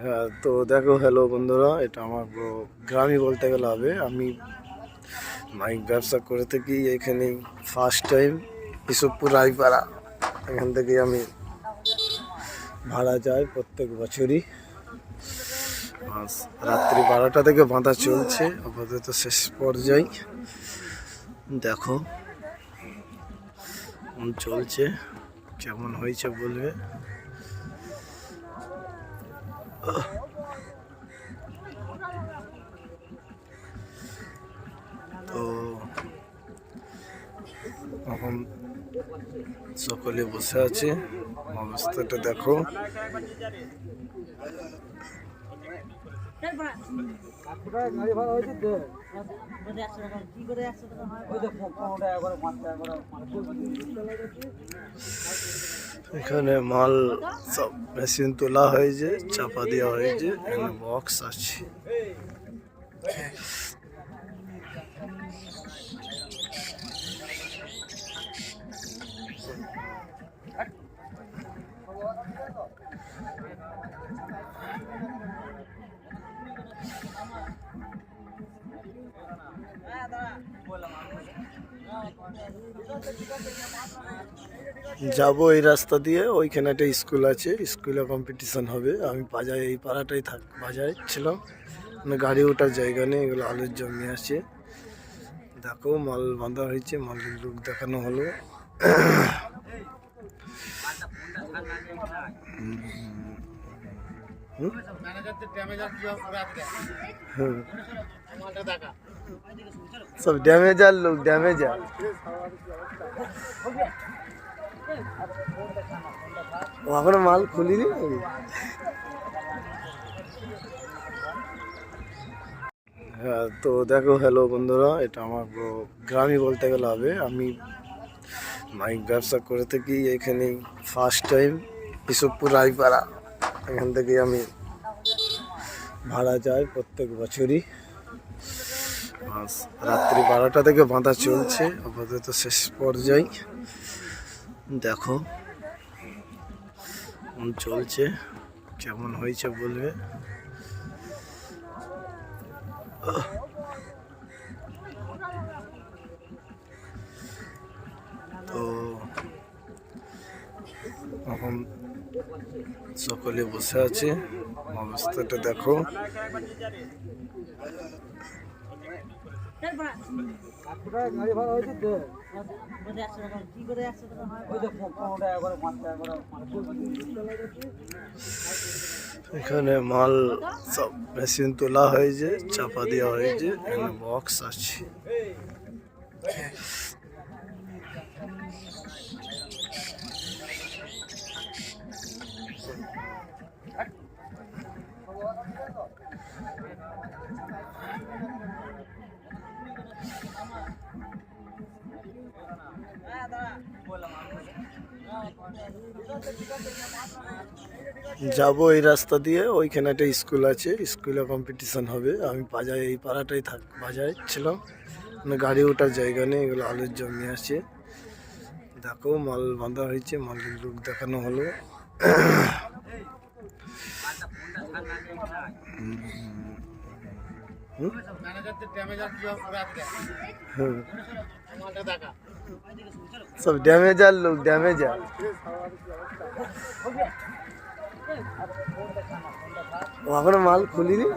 হ্যাঁ, তো দেখো, হ্যালো বন্ধুরা, এটা আমার গ্রামই বলতে গেলে হবে। আমি মাইক ব্যবসা করে থাকি এখানে। ফার্স্ট টাইম ইসবপুর রায়পাড়া, এখান থেকে আমি ভাড়া যাই প্রত্যেক বছরই। রাত্রি 12টা থেকে বাঁধা চলছে, আপাতত শেষ পর্যায়ে। দেখো চলছে, কেমন হয়েছে বলবে। তো এখন সকলে বসে আছে, অবস্থাটা দেখো। এখানে মাল সব মেশিন তোলা হয়েছে, চাপা দেওয়া হয়েছে, এখানে বক্স আছে। যাবো এই রাস্তা দিয়ে, ওইখানে একটা স্কুল আছে, স্কুলে কম্পিটিশন হবে। আমি বাজারে এই পাড়াটাই বাজারে ছিলাম, মানে গাড়ি ওঠার জায়গা নেই, এগুলো আলুর জমি আছে। দেখো মাল বাঁধা হয়েছে, মালের লোক দেখানো হলো। সব ড্যামেজার লোক, ড্যামেজার। এখনো মাল খুলিনি। হ্যাঁ, তো দেখো, হ্যালো বন্ধুরা, এটা আমার গ্রামই বলতে গেলে হবে। আমি মাইক ব্যবসা করে থাকি এখানে। ফার্স্ট টাইম ইসবপুর রায়পাড়া, এখান থেকে আমি ভাড়া যাই প্রত্যেক বছরই। রাত্রি 12টা থেকে বাঁধা চলছে, আপাতত শেষ পর্যায়ে। দেখো চলছে, কেমন হয়েছে বলবে। তো এখন সকলে বসে আছে, অবস্থাটা দেখো। এখানে মাল সব মেশিন তোলা হয়েছে, চাপা দেওয়া হয়েছে, এখানে বক্স আছে। যাবো এই রাস্তা দিয়ে, ওইখানে একটা স্কুল আছে, স্কুলে কম্পিটিশন হবে। আমি বাজারে এই পাড়াটাই বাজারে ছিলাম, মানে গাড়ি ওঠার জায়গা নেই, এগুলো আলুর জমি আছে। দেখো মাল বাঁধা হয়েছে, মালের লোক দেখানো হলো। সব ড্যামেজার লোক, ড্যামেজার। এখনো মাল খুলিনি।